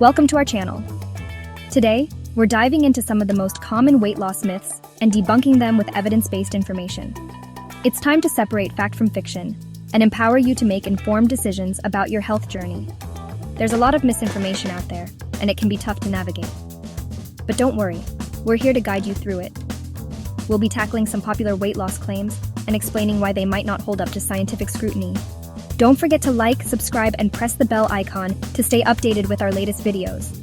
Welcome to our channel. Today, we're diving into some of the most common weight loss myths and debunking them with evidence-based information. It's time to separate fact from fiction and empower you to make informed decisions about your health journey. There's a lot of misinformation out there, and it can be tough to navigate. But don't worry, we're here to guide you through it. We'll be tackling some popular weight loss claims and explaining why they might not hold up to scientific scrutiny. Don't forget to like, subscribe, and press the bell icon to stay updated with our latest videos.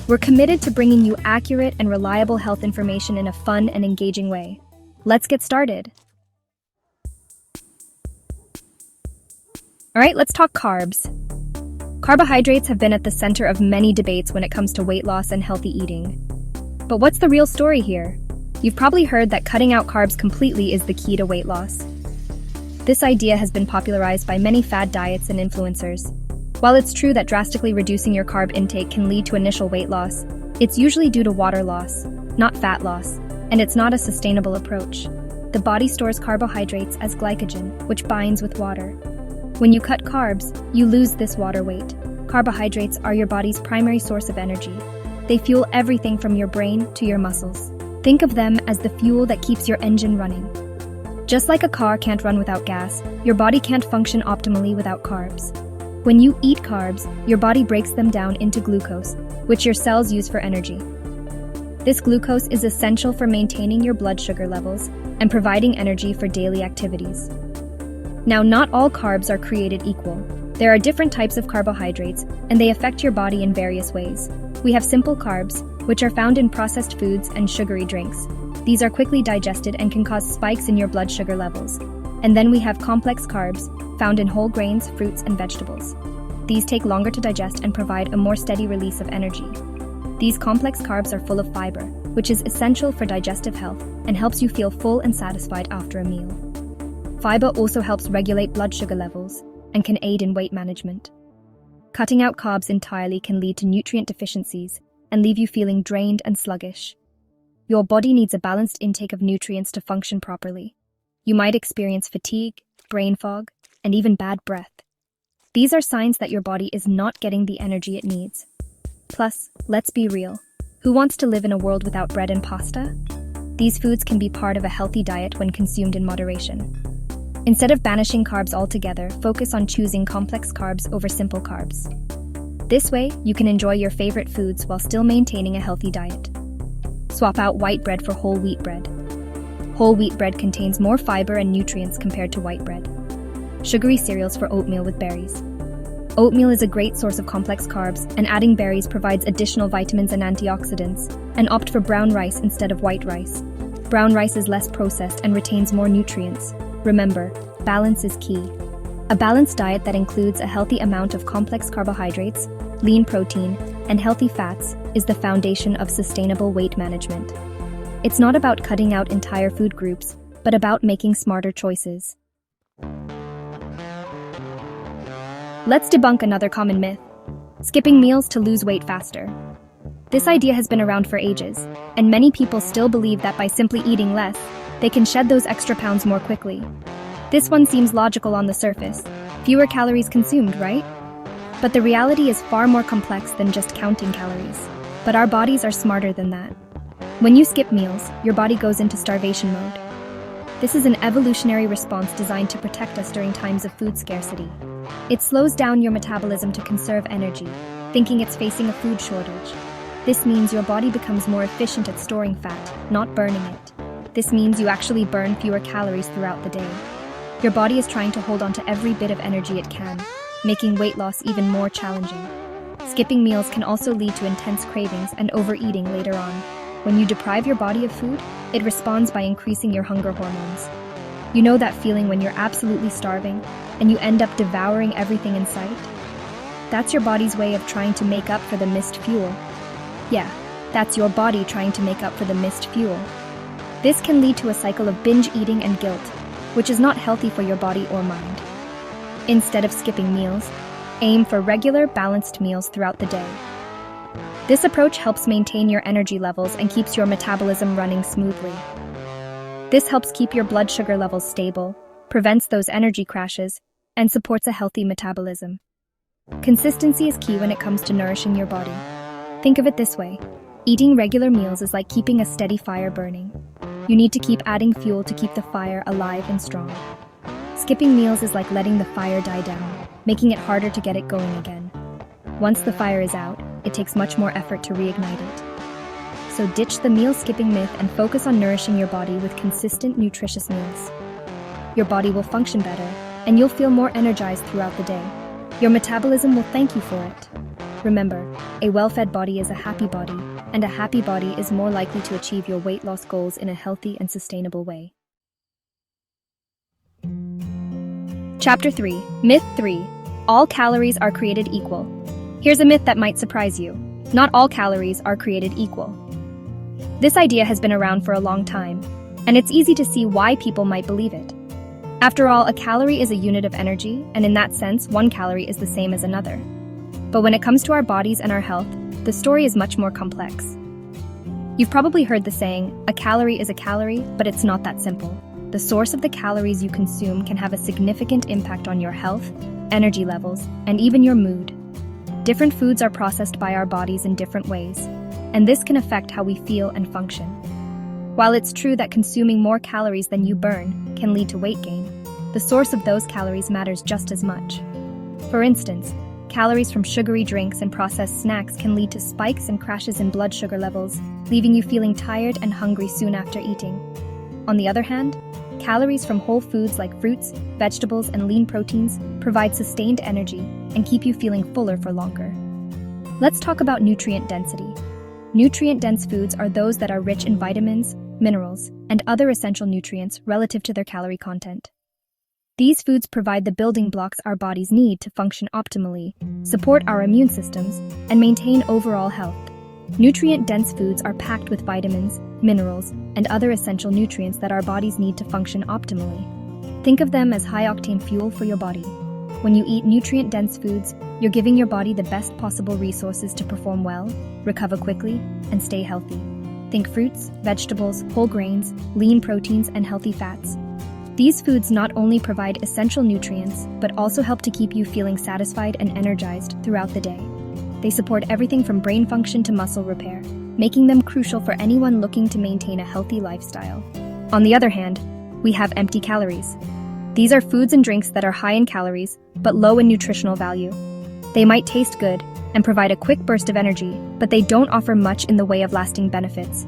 We're committed to bringing you accurate and reliable health information in a fun and engaging way. Let's get started. All right, let's talk carbs. Carbohydrates have been at the center of many debates when it comes to weight loss and healthy eating. But what's the real story here? You've probably heard that cutting out carbs completely is the key to weight loss. This idea has been popularized by many fad diets and influencers. While it's true that drastically reducing your carb intake can lead to initial weight loss, it's usually due to water loss, not fat loss, and it's not a sustainable approach. The body stores carbohydrates as glycogen, which binds with water. When you cut carbs, you lose this water weight. Carbohydrates are your body's primary source of energy. They fuel everything from your brain to your muscles. Think of them as the fuel that keeps your engine running. Just like a car can't run without gas, your body can't function optimally without carbs. When you eat carbs, your body breaks them down into glucose, which your cells use for energy. This glucose is essential for maintaining your blood sugar levels and providing energy for daily activities. Now, not all carbs are created equal. There are different types of carbohydrates, and they affect your body in various ways. We have simple carbs, which are found in processed foods and sugary drinks. These are quickly digested and can cause spikes in your blood sugar levels. And then we have complex carbs, found in whole grains, fruits, and vegetables. These take longer to digest and provide a more steady release of energy. These complex carbs are full of fiber, which is essential for digestive health and helps you feel full and satisfied after a meal. Fiber also helps regulate blood sugar levels and can aid in weight management. Cutting out carbs entirely can lead to nutrient deficiencies and leave you feeling drained and sluggish. Your body needs a balanced intake of nutrients to function properly. You might experience fatigue, brain fog, and even bad breath. These are signs that your body is not getting the energy it needs. Plus, let's be real. Who wants to live in a world without bread and pasta? These foods can be part of a healthy diet when consumed in moderation. Instead of banishing carbs altogether, focus on choosing complex carbs over simple carbs. This way, you can enjoy your favorite foods while still maintaining a healthy diet. Swap out white bread for whole wheat bread. Whole wheat bread contains more fiber and nutrients compared to white bread. Sugary cereals for oatmeal with berries. Oatmeal is a great source of complex carbs, and adding berries provides additional vitamins and antioxidants. And opt for brown rice instead of white rice. Brown rice is less processed and retains more nutrients. Remember, balance is key. A balanced diet that includes a healthy amount of complex carbohydrates, lean protein, and healthy fats is the foundation of sustainable weight management. It's not about cutting out entire food groups, but about making smarter choices. Let's debunk another common myth: skipping meals to lose weight faster. This idea has been around for ages, and many people still believe that by simply eating less, they can shed those extra pounds more quickly. This one seems logical on the surface. Fewer calories consumed, right? But the reality is far more complex than just counting calories. But our bodies are smarter than that. When you skip meals, your body goes into starvation mode. This is an evolutionary response designed to protect us during times of food scarcity. It slows down your metabolism to conserve energy, thinking it's facing a food shortage. This means your body becomes more efficient at storing fat, not burning it. This means you actually burn fewer calories throughout the day. Your body is trying to hold on to every bit of energy it can, making weight loss even more challenging. Skipping meals can also lead to intense cravings and overeating later on. When you deprive your body of food, it responds by increasing your hunger hormones. You know that feeling when you're absolutely starving and you end up devouring everything in sight? That's your body's way of trying to make up for the missed fuel. Yeah, that's your body trying to make up for the missed fuel. This can lead to a cycle of binge eating and guilt, which is not healthy for your body or mind. Instead of skipping meals, aim for regular, balanced meals throughout the day. This approach helps maintain your energy levels and keeps your metabolism running smoothly. This helps keep your blood sugar levels stable, prevents those energy crashes, and supports a healthy metabolism. Consistency is key when it comes to nourishing your body. Think of it this way. Eating regular meals is like keeping a steady fire burning. You need to keep adding fuel to keep the fire alive and strong. Skipping meals is like letting the fire die down, making it harder to get it going again. Once the fire is out, it takes much more effort to reignite it. So ditch the meal skipping myth and focus on nourishing your body with consistent, nutritious meals. Your body will function better, and you'll feel more energized throughout the day. Your metabolism will thank you for it. Remember, a well-fed body is a happy body, and a happy body is more likely to achieve your weight loss goals in a healthy and sustainable way. Chapter 3. Myth 3. All calories are created equal. Here's a myth that might surprise you. Not all calories are created equal. This idea has been around for a long time, and it's easy to see why people might believe it. After all, a calorie is a unit of energy, and in that sense, one calorie is the same as another. But when it comes to our bodies and our health, the story is much more complex. You've probably heard the saying, a calorie is a calorie, but it's not that simple. The source of the calories you consume can have a significant impact on your health, energy levels, and even your mood. Different foods are processed by our bodies in different ways, and this can affect how we feel and function. While it's true that consuming more calories than you burn can lead to weight gain, the source of those calories matters just as much. For instance, calories from sugary drinks and processed snacks can lead to spikes and crashes in blood sugar levels, leaving you feeling tired and hungry soon after eating. On the other hand, calories from whole foods like fruits, vegetables, and lean proteins provide sustained energy and keep you feeling fuller for longer. Let's talk about nutrient density. Nutrient-dense foods are those that are rich in vitamins, minerals, and other essential nutrients relative to their calorie content. These foods provide the building blocks our bodies need to function optimally, support our immune systems, and maintain overall health. Nutrient-dense foods are packed with vitamins, minerals, and other essential nutrients that our bodies need to function optimally. Think of them as high-octane fuel for your body. When you eat nutrient-dense foods, you're giving your body the best possible resources to perform well, recover quickly, and stay healthy. Think fruits, vegetables, whole grains, lean proteins, and healthy fats. These foods not only provide essential nutrients, but also help to keep you feeling satisfied and energized throughout the day. They support everything from brain function to muscle repair, making them crucial for anyone looking to maintain a healthy lifestyle. On the other hand, we have empty calories. These are foods and drinks that are high in calories, but low in nutritional value. They might taste good and provide a quick burst of energy, but they don't offer much in the way of lasting benefits.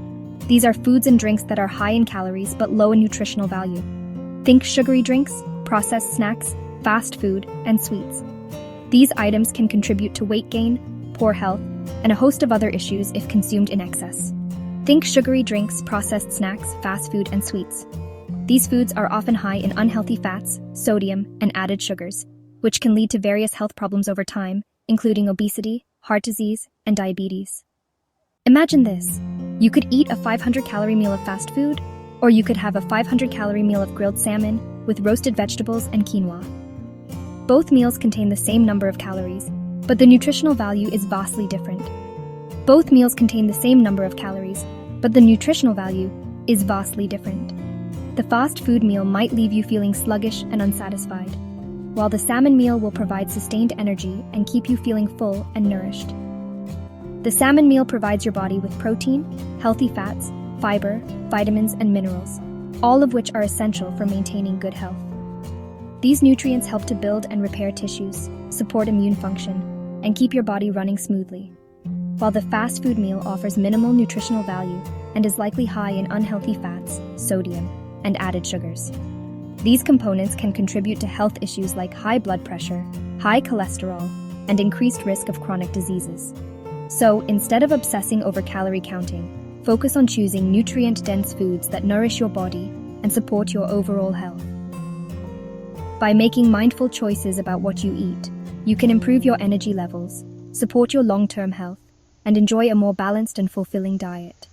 These are foods and drinks that are high in calories, but low in nutritional value. Think sugary drinks, processed snacks, fast food, and sweets. These items can contribute to weight gain, poor health, and a host of other issues if consumed in excess. Think sugary drinks, processed snacks, fast food, and sweets. These foods are often high in unhealthy fats, sodium, and added sugars, which can lead to various health problems over time, including obesity, heart disease, and diabetes. Imagine this. You could eat a 500-calorie meal of fast food, or you could have a 500-calorie meal of grilled salmon with roasted vegetables and quinoa. Both meals contain the same number of calories, but the nutritional value is vastly different. Both meals contain the same number of calories, but the nutritional value is vastly different. The fast food meal might leave you feeling sluggish and unsatisfied, while the salmon meal will provide sustained energy and keep you feeling full and nourished. The salmon meal provides your body with protein, healthy fats, fiber, vitamins, and minerals, all of which are essential for maintaining good health. These nutrients help to build and repair tissues, support immune function, and keep your body running smoothly, while the fast food meal offers minimal nutritional value and is likely high in unhealthy fats, sodium, and added sugars. These components can contribute to health issues like high blood pressure, high cholesterol, and increased risk of chronic diseases. So, instead of obsessing over calorie counting, focus on choosing nutrient-dense foods that nourish your body and support your overall health. By making mindful choices about what you eat, you can improve your energy levels, support your long-term health, and enjoy a more balanced and fulfilling diet.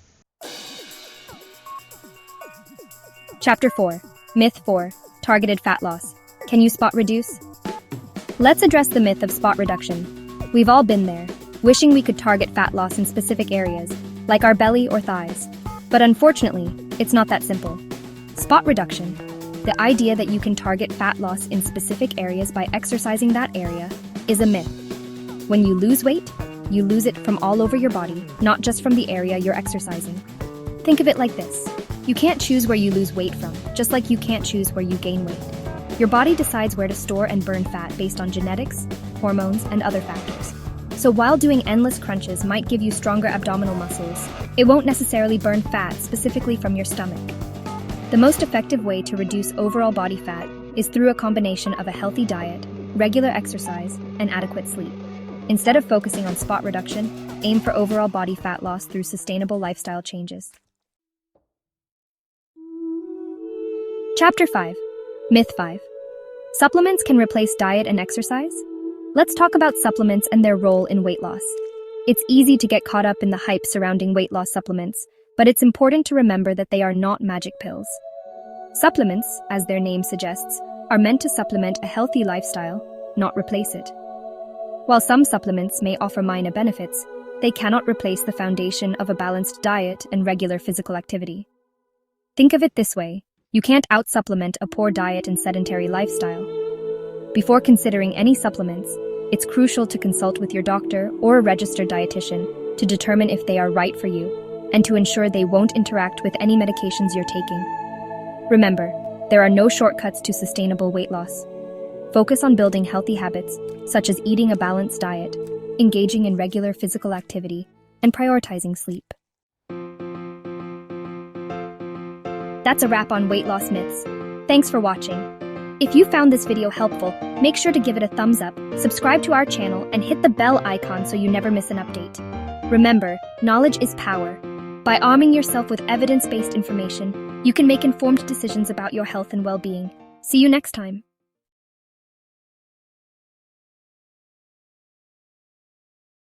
Chapter 4. Myth 4. Targeted fat loss. Can you spot reduce? Let's address the myth of spot reduction. We've all been there, wishing we could target fat loss in specific areas, like our belly or thighs. But unfortunately, it's not that simple. Spot reduction, the idea that you can target fat loss in specific areas by exercising that area, is a myth. When you lose weight, you lose it from all over your body, not just from the area you're exercising. Think of it like this. You can't choose where you lose weight from, just like you can't choose where you gain weight. Your body decides where to store and burn fat based on genetics, hormones, and other factors. So while doing endless crunches might give you stronger abdominal muscles, it won't necessarily burn fat specifically from your stomach. The most effective way to reduce overall body fat is through a combination of a healthy diet, regular exercise, and adequate sleep. Instead of focusing on spot reduction, aim for overall body fat loss through sustainable lifestyle changes. Chapter 5. Myth 5. Supplements can replace diet and exercise? Let's talk about supplements and their role in weight loss. It's easy to get caught up in the hype surrounding weight loss supplements, but it's important to remember that they are not magic pills. Supplements, as their name suggests, are meant to supplement a healthy lifestyle, not replace it. While some supplements may offer minor benefits, they cannot replace the foundation of a balanced diet and regular physical activity. Think of it this way. You can't out-supplement a poor diet and sedentary lifestyle. Before considering any supplements, it's crucial to consult with your doctor or a registered dietitian to determine if they are right for you and to ensure they won't interact with any medications you're taking. Remember, there are no shortcuts to sustainable weight loss. Focus on building healthy habits, such as eating a balanced diet, engaging in regular physical activity, and prioritizing sleep. That's a wrap on weight loss myths. Thanks for watching. If you found this video helpful, make sure to give it a thumbs up, subscribe to our channel, and hit the bell icon so you never miss an update. Remember, knowledge is power. By arming yourself with evidence-based information, you can make informed decisions about your health and well-being. See you next time.